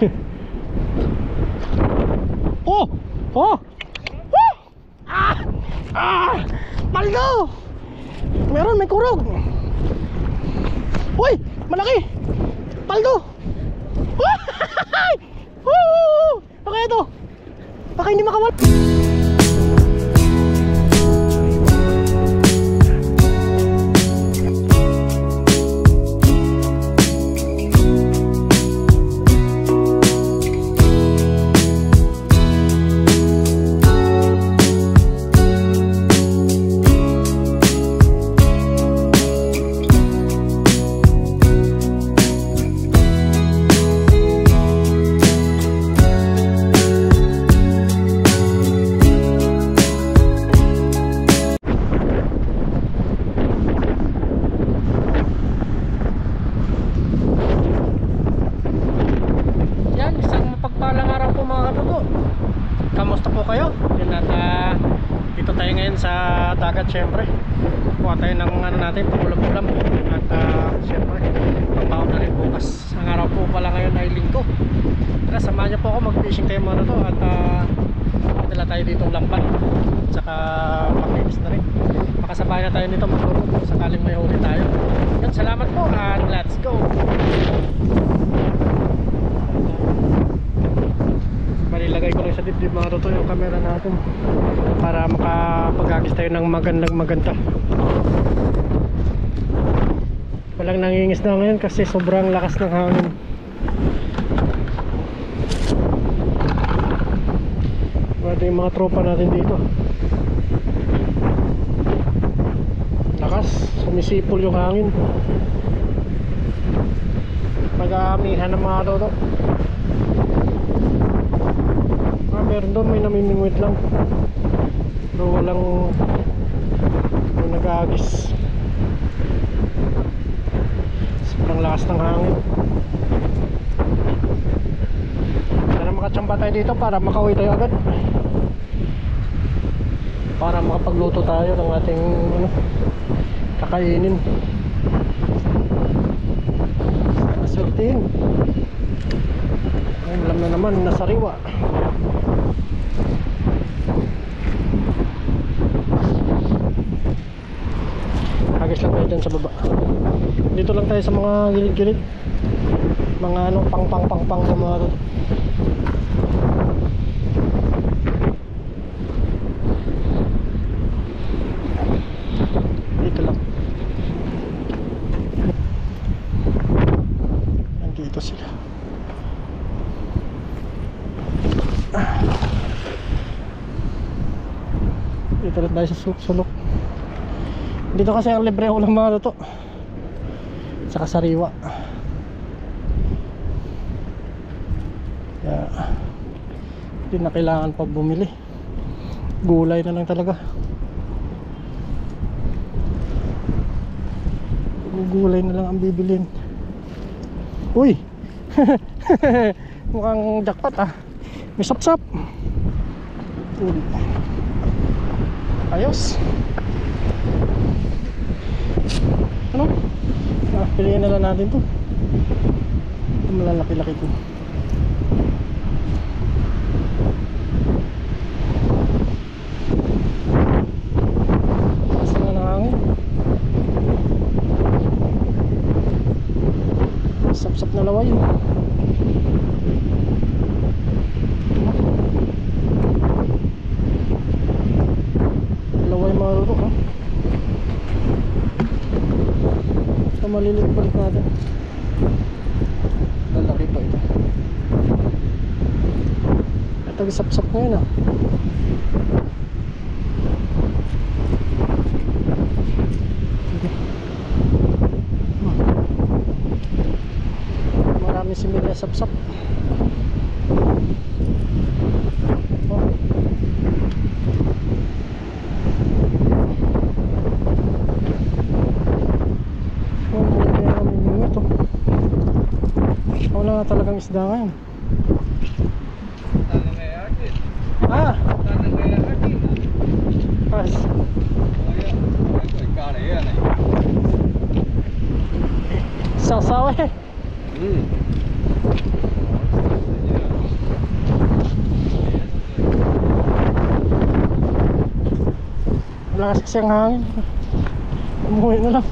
Oh! Oh! Woo! Ah! Ah! Paldo! Meron, may kurog. Uy! Malaki! Paldo! Woo! Okay ito. Baka hindi makawala. Kamusta po kayo? Yun at dito tayo ngayon sa dagat syempre. Kuha tayo ng ano natin, ulam-ulam. At syempre, pagbaon na rin bukas. Ang araw po pala ngayon ay linggo. Tara, samahan niyo po ako, mag-fishing tayo muna to. At dala tayo ditong lampan. Tsaka makinis na rin. Makasabay na tayo nito maglaro sakaling may huli tayo. Yun, salamat po and let's go. Ilagay ko lang sa dibdib mga toto yung camera natin para makapag-agis tayo ng maganda. Walang nangingis na ngayon kasi sobrang lakas ng hangin. Pwede yung mga tropa natin dito. Lakas, sumisipol yung hangin. Pag-aamihan ng mga toto. Meron doon, may namimingwit lang pero walang may nag-aagis. Sobrang lakas ng hangin. Sana makachamba tayo dito para makauwi tayo agad, para makapagluto tayo ng ating kakainin. Asultin ay alam na naman, nasariwa. Agis lang tayo dyan sa baba. Dito lang tayo sa mga gilid-gilid. Mga ano, pang sa mga dito lang. Nandito sila. Dito lang tayo sa sulok. Dito kasi ang libre ulam mga toto, saka sariwa. Kaya hindi na kailangan pa bumili. Gulay na lang talaga. Gulay na lang ang bibilin. Uy! Mukhang jackpot ah. May sapsap. Ayos. Ano? Piliin na lang natin to. Ito malalaki-laki to. Taas na ng hangin. Sap-sap na laway. Laway mga luro ha. Maliliit balik natin. Lalaki pa ito. Ito gisap-sap ngayon ah. Marami similya sap-sap. Wala na talagang isda ngayon. Ah! Pas. Sasawa eh. Lakas kasi ang hangin. Umuwi na lang.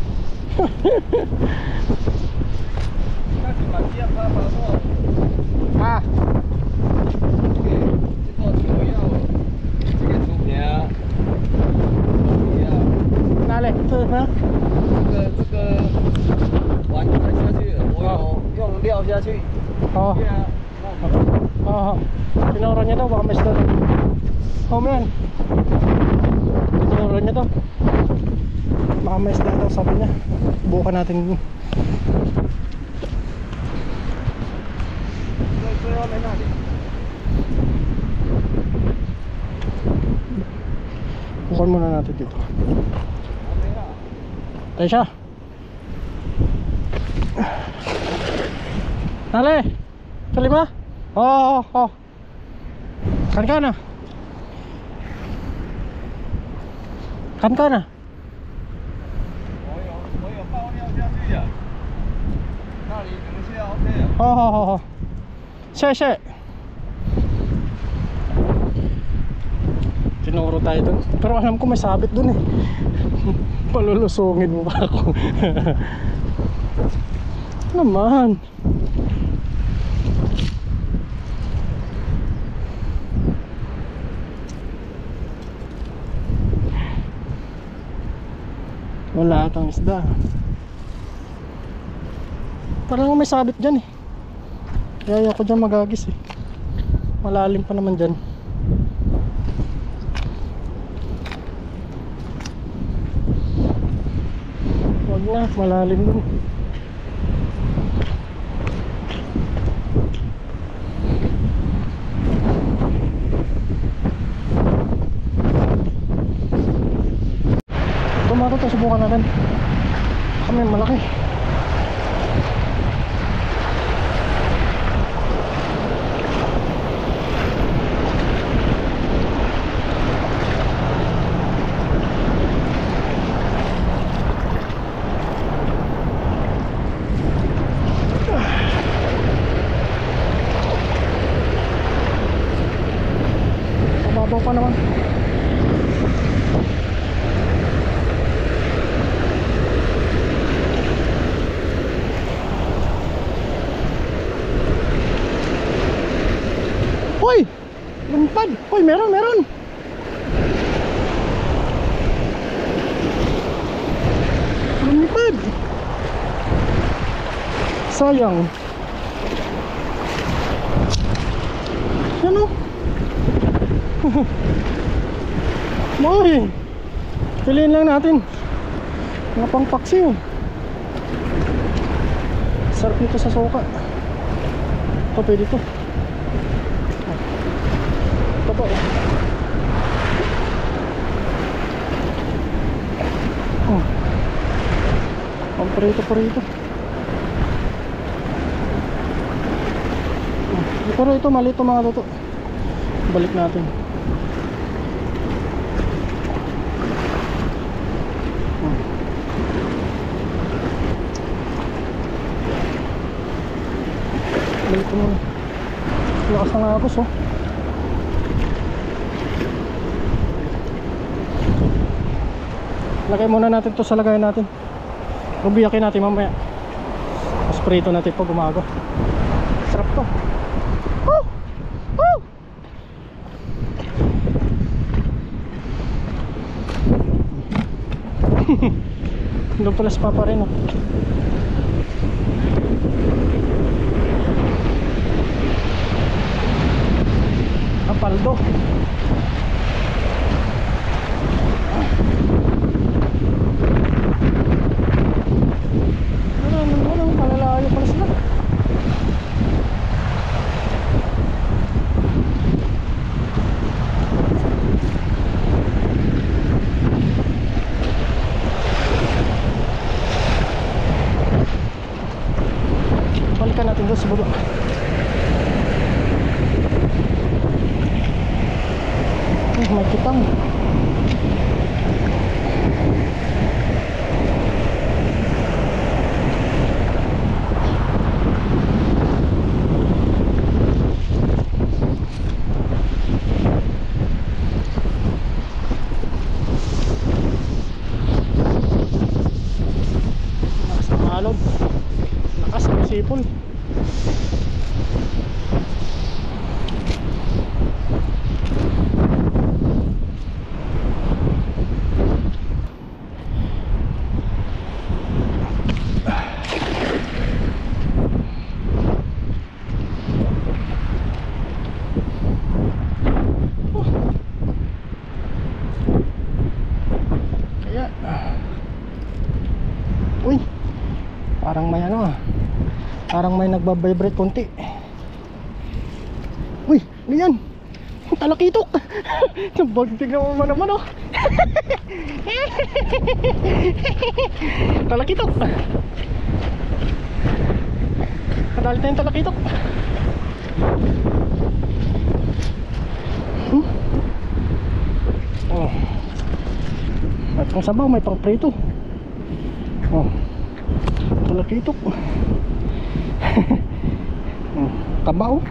Ah, nale, ito na. 完全下去，我有用料下去。 Oo. Oo. Tinuro niya daw, baka may isda. Oh man. Tinuro niya daw. Baka may isda daw, sabi niya. Bukan natin. Bukan muna natin dito. Tayo siya. Nale, kalima? Oo, oo. Kan ka na? Kan ka na? 我有爆料下去呀，那里等一下 OK 啊。 Oo, oo, oo. Siya. Tinuro tayo dun. Pero alam ko may sabit dun eh. Palulusungin mo pa ako. Naman. Wala atang isda. Parang may sabit dyan eh. Kaya ako dyan magagis eh. Malalim pa naman dyan. Wag na, malalim dun. Tumato to, subukan natin. Kami malaki. Mababaw pa naman. Hoy! Lumpad! Hoy, meron! Lumpad! Sayang. Yan o. Moy! Piliin lang natin. Mga pangpaksiw. Sarap nito sa suka. Ito, pwede ito. Ito po. Oh. Pamprito. Pero ito mali ito mga toto. Balik natin. Balik ko muna. Lakas ng agos oh. Lagay muna natin to sa lagayan natin. Rubiyakin natin mamaya. Mas prito natin pag umaga. Sarap to. Oh! Oh! Doon pala sa papa rin oh. Paldo. Ano, malalayo pala sila. Balikan natin doon sa baba. May kitang. hipon. Uy, parang may ano ah, parang may nagbabibrate konti. Uy, ano yan? Talakitok. Tignan mo naman oh. Talakitok. Kadali tayong talakitok. Oh, may pang sabaw, may pang prito. Oh, talakitok. Taba oh.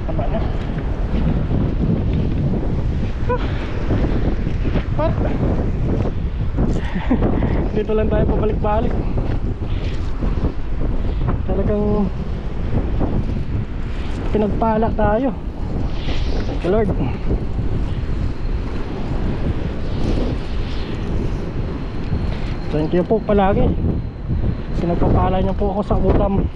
Taba na. Pat. Dito lang tayo pabalik-balik. Talagang pinagpala tayo. Thank you Lord. Thank you po palagi. Pinagpapala niyo po ako sa ulam.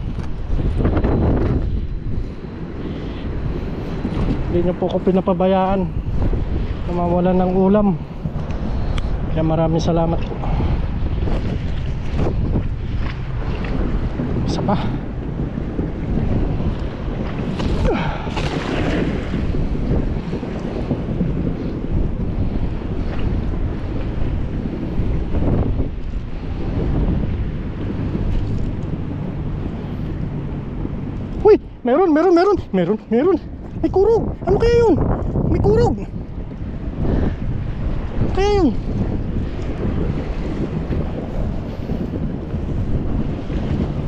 Hindi niyo po ako pinapabayaan na mawalan ng ulam. Kaya maraming salamat po. Isa pa. Uy, meron. May kurog. Ano kaya yun? May kurog. Kaya yun?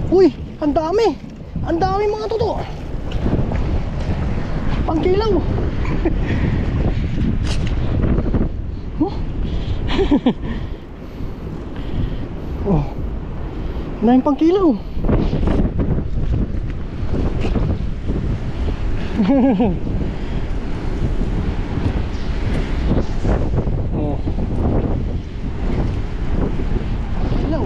Uy, ang dami. Ang dami mga toto. Pangkilaw. Oh. Na yung pangkilaw. Oh. Ilaw.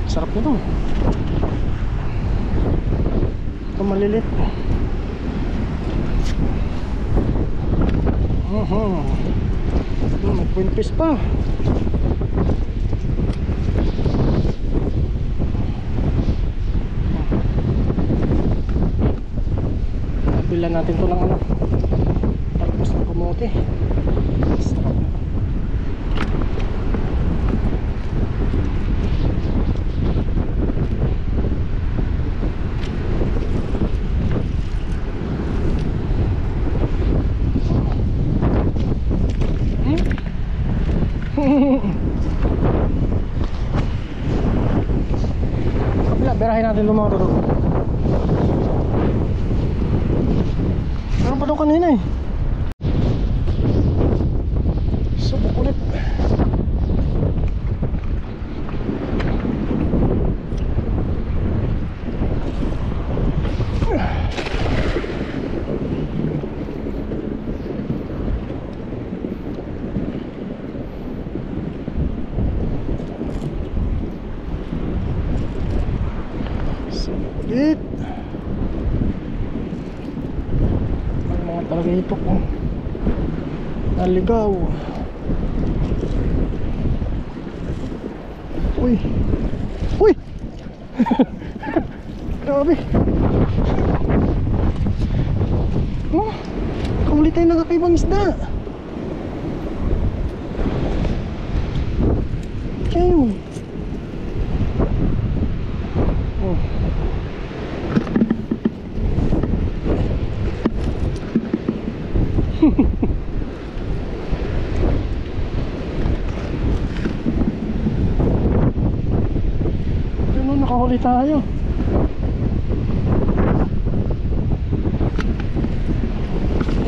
Sarap nito. Ito malilit. May quinpis pa. Bilan natin to ng ano, talbos ng kamote. Sarap na kabila, berahin natin itong mga tudok. Meron pa daw kanina eh. Subok ulit. Subok ulit. Talaga ito ko naligaw. Uy grabe. Oh, kamuli tayo ng kakaibang isda. Kaya yun. Oh, nakahuli tayo.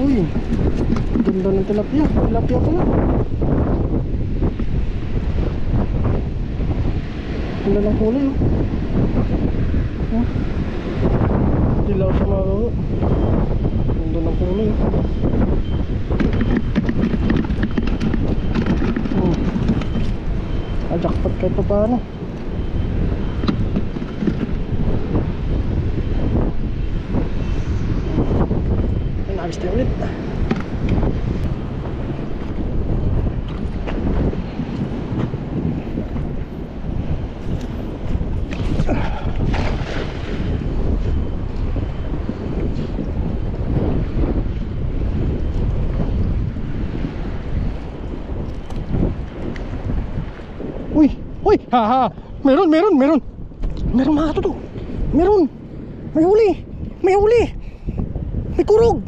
Uy, ganda ng tilapia. Tilapia pala. Wala ng kulay oh. Huh? Dilaw sa mga gawa. Wala ng kulay oh. Jackpot kahit pa paano. Ay, nagis tayo ulit. Uy, uy, haha. Meron mga toto. Meron. May huli. May kurog.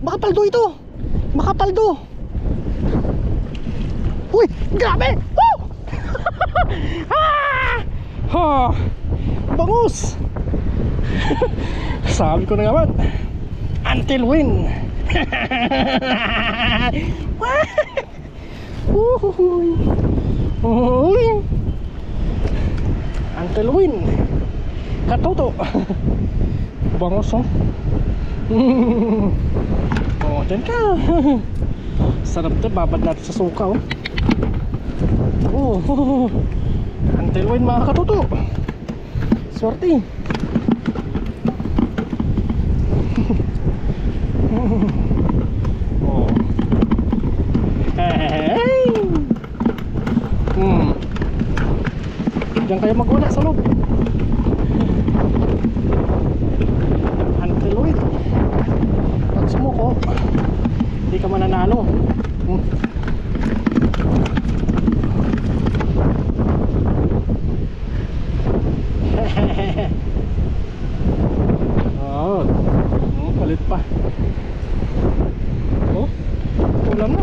Baka paldo ito. Uy, grabe. Woo! Ha! Bangus. Sabi ko na naman. Until win. Uy. Until win. Katoto. Bangos oh. Oh, dyan ka. Sarap ito, babad natin sa suka oh. Oh. Until win mga katoto. Swerte. Oh. Hey. Diyan kayo magwala sa loob. Until win. Pag sumuko, hindi ka mananalo. Oh, palit pa. Oh, ulam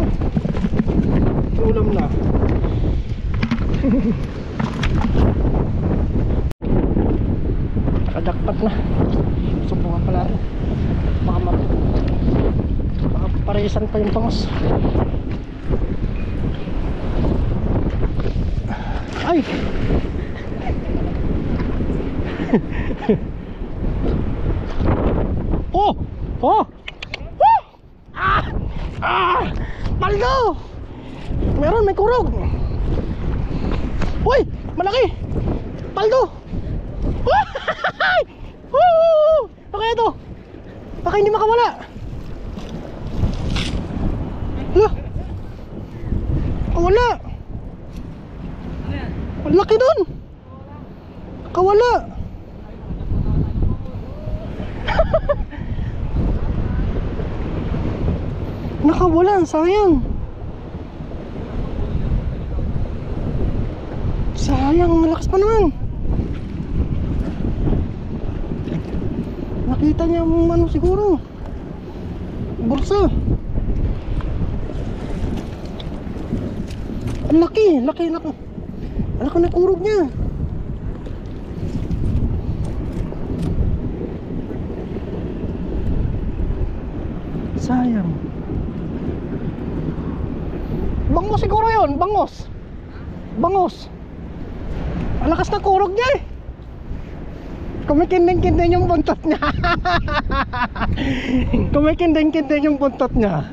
na. Nakajakpat na. Subukan pala rin. Baka parisan pa yung pangos. Ay! Oh! Woo! Paldo! Meron, may kurog. Uy! Malaki! Paldo! Baka ito. Baka hindi makawala. Hala. Wala. Ang laki dun. Kawala. Nakawala. Sayang. Malakas pa naman. Nakita niya ano siguro. Bursa. Ang laki. Ang laki na kurog niya. Sayang. Bangos siguro yun. Bangos. Ang lakas na kurog niya eh. Kumikinding-kinding yung buntot niya. Kumikinding-kinding yung buntot niya.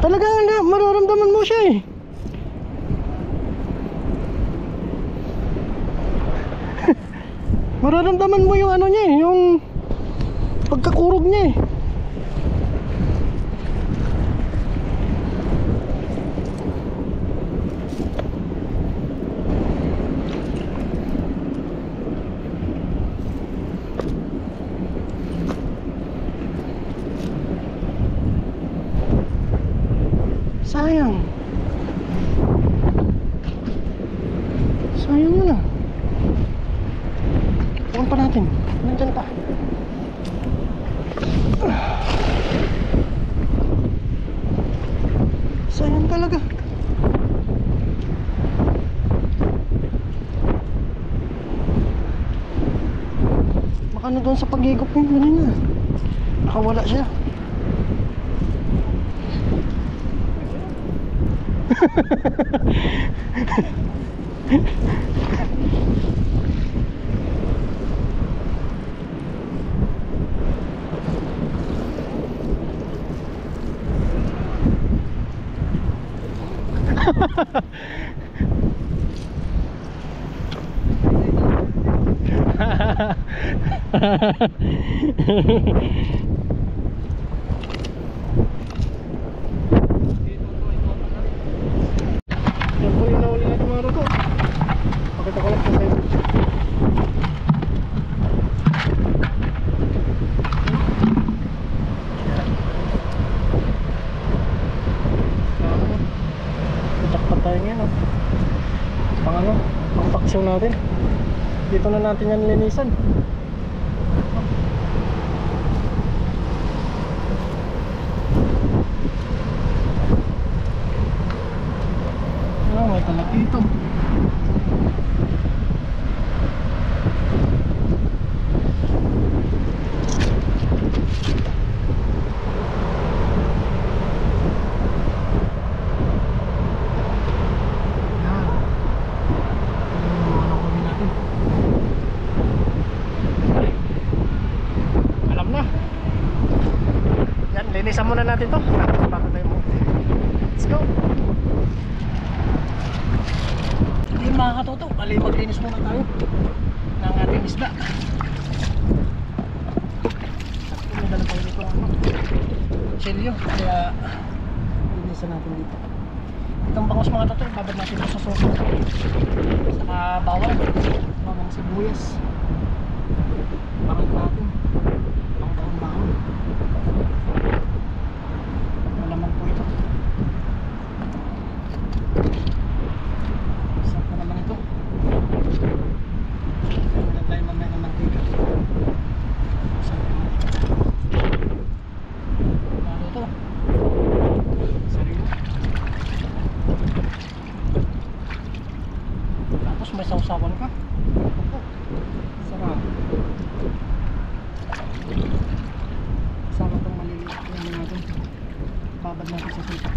Talaga na mararamdaman mo siya eh. Mararamdaman mo yung ano niya eh, yung pagkakurog niya eh. Sayang mo na. Tuwan pa natin. Nandyan pa. Sayang talaga. Baka na doon sa pag-igop yun. Nakawala siya. Yan po yung nahuli natin mga roto. Pakita ko lang po kayo. Itakpat tayo ngayon, oh. Pang ano, pang paksyon natin. Dito na natin yan linisan. May talag dito. Alam na. Yan, linisan muna natin to. Bago tayo mo. Let's go. Yun mga katoto, bali maglinis muna tayo ng ating isda. At may dala tayo dito ano, kutsilyo, kaya linisan natin dito. Itong bangus mga katoto, ibabad natin sa suso, saka bawang sibuyas, bakit natin bawang malamang po ito. May sausawan ka. Sarap. Sama itong maliliit natin. Babad natin sa sita.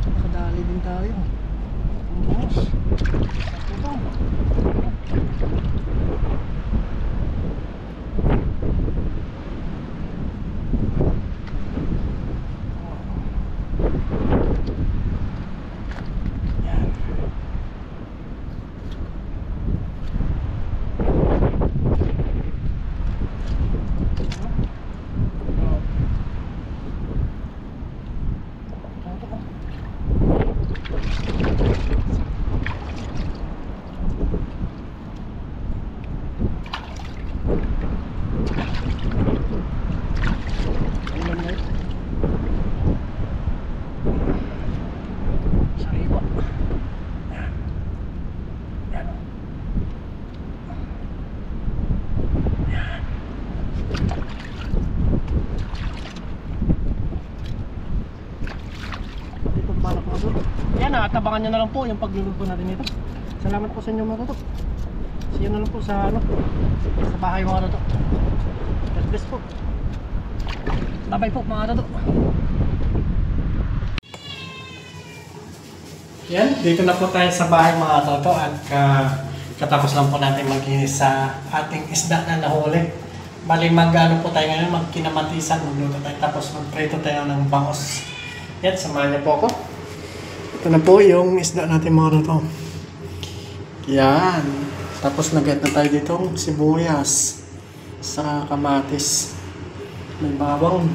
Nakadali din tayo. Ang buhos. Ito. Yan, atabangan nyo na lang po yung pagluluto natin dito. Salamat po sa inyo mga toto. See you na lang po sa ano, sa bahay mga toto. God bless po. Bye bye po mga toto. Yan, dito na po tayo sa bahay mga toto. At katapos lang po natin maglinis sa ating isda na nahuli. Bali mag-ano po tayo ngayon, magkinamatisan, magluto tayo, tapos magprito tayo ng bangos. Yan, samahan niyo po ako. Ito na po yung isda natin mga toto. Yan. Tapos nag-get na tayo ditong sibuyas sa kamatis. May bawang.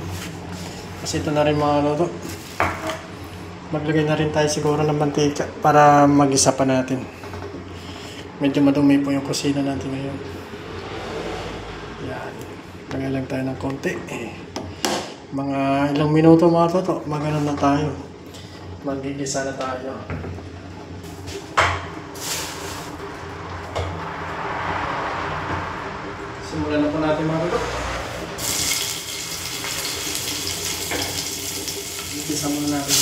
Kasi ito na rin mga toto. Maglagay na rin tayo siguro ng mantika para mag-isa pa natin. Medyo madumi po yung kusina natin ngayon. Yan. Lagay lang tayo ng konti. Mga ilang minuto mga toto, magano na tayo. Magigisa na tayo. Simulan na po natin mga toto. Gigisa muna natin.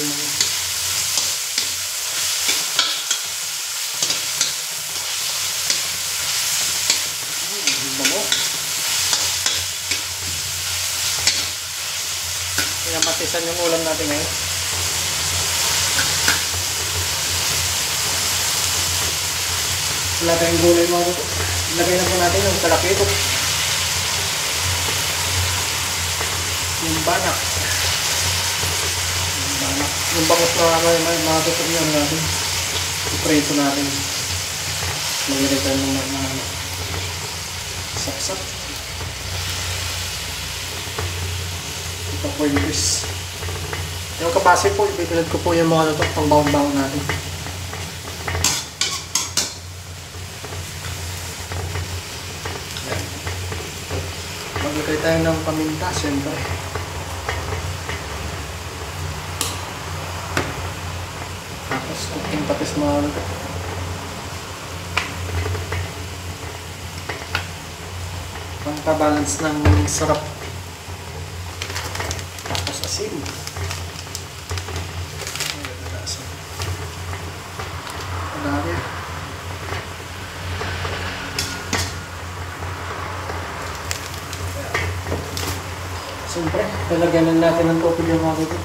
mga. Bango. Kaya matisan yung ulam natin ngayon. Wala tayong gulay mga ito. Ilagay na po natin yung talakito. Yung banak. Yung bangus na mga tutunan natin. Ipreso natin. Maglagay tayo ng mga saksak. Ito po yung fish. Yung kapase po, ibibilad ko po yung mga ito pang bawang-bawang natin. Maglagay tayo ng paminta, siyempre. Tapos, cooking patis mga ito. Pangkabalance ng sarap. Tapos asin. Madami. Siyempre, lalagyan natin ng tubig yung mga ito.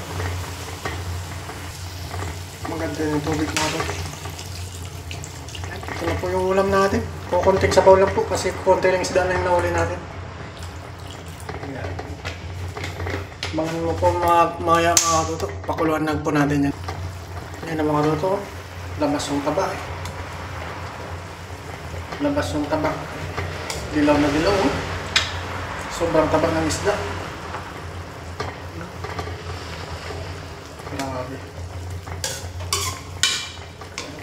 Maganda yung tubig mga ito. Ito na po yung ulam natin. Kukunting sabaw lang po kasi konti lang isda na yung nahuli natin. Ayan. Bangan mo po mga tuto. Pakuluan lang po natin yan. Ayan ang mga tuto. Labas yung taba eh. Labas yung taba. Dilaw na dilaw oh. Sobrang taba ng isda. Grabe.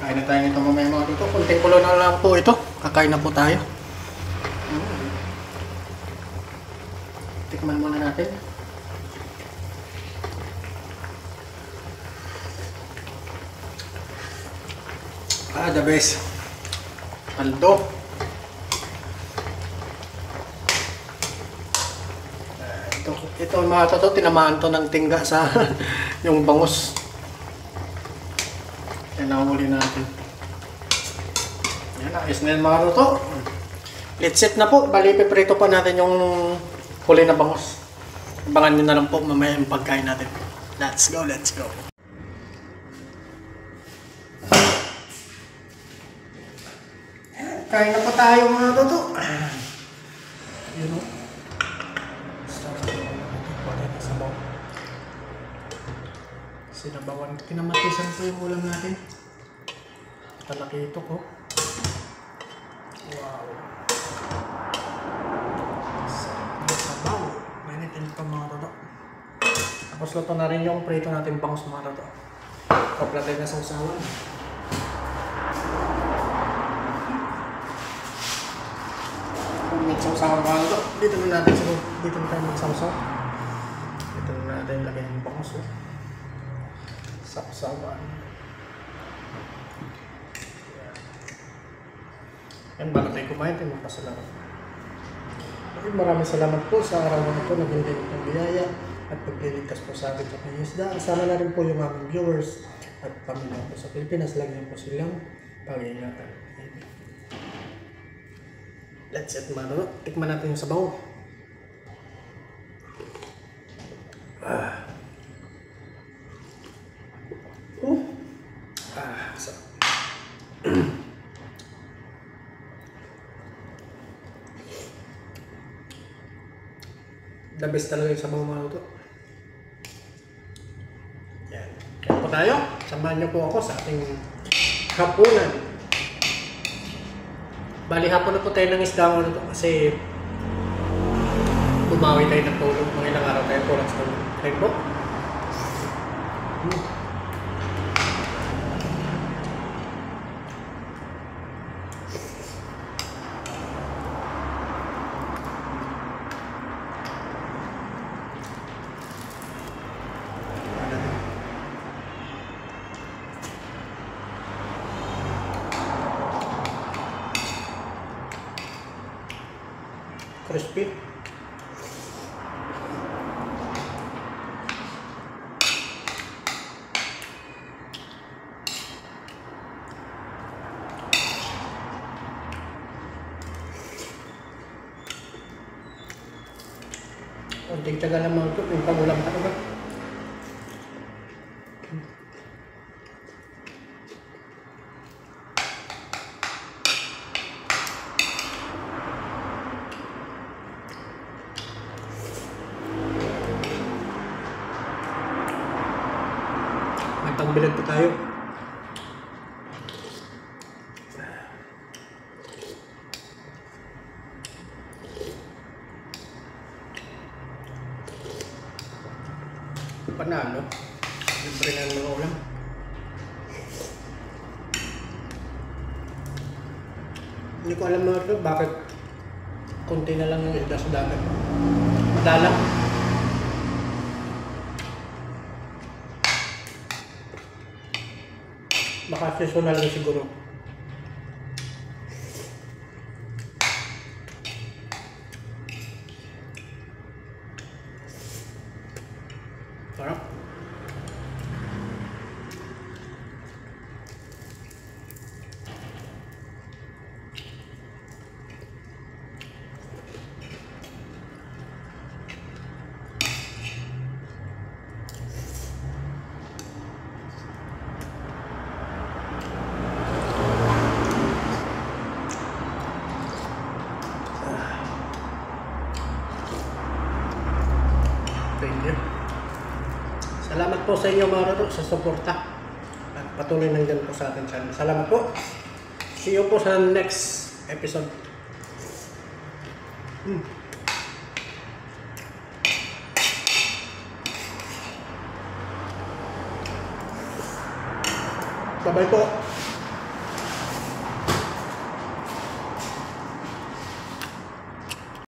Kain na tayo nito mamaya mga tuto. Kunting kulo na lang po ito. Kakain na po tayo. Tikman muna natin. The best. Paldo. Ito mga toto, tinamaan to ng tingga sa yung bangus. Yan ang huli natin. Yan, ayos na yan mga toto. Let's set na po. Bali, piprito pa natin yung huli na bangus. Abangan nyo na lang po mamaya yung pagkain natin. Let's go, let's go. Kain na po tayo mga toto. Yun o. Sinabawan. Kinamatisan po yung ulam natin. Talakito ko. Wow. Sabaw. Mainitin pa mga toto. Tapos luto na rin yung prito natin bangus mga toto. Kaplatay na sa usawan. Sausawan ka ito. Dito na natin sa dito na tayo magsawsaw. Dito na natin lagyan yung bangus. Sausawan. Yan, bago tayo kumain, tayo magpasalamat. Maraming salamat po sa araw na ito. Nagbintay ng biyaya at pagliligtas po sa atin sa Panginoon. Sana na rin po yung aming viewers at pamilya po sa Pilipinas. Lagi po silang pag-iingatan. Let's eat mga. Tikman natin yung sabaw. Sarap. The best talaga yung sabaw mga ito. Yan. Kaya po tayo. Samahan niyo po ako sa ating hapunan. Bali hapon na po tayo ng isda mga ito kasi bumawi tayo ng tulog. Mga ilang araw tayo kulang sa tulog. Kain po. Crispy. Tsaga naman ito, yung pangulam ka ba? May pagbilag pa tayo. Panalo. Libre na ng ulam. Hindi ko alam mga ito bakit konti na lang yung isda sa dagat. Madalang. Baka seasonal na siguro. Sarap. Thank you. Salamat po sa inyo mga Roto sa suporta at patuloy nandyan po sa ating channel. Salamat po. See you po sa next episode. Bye-bye po.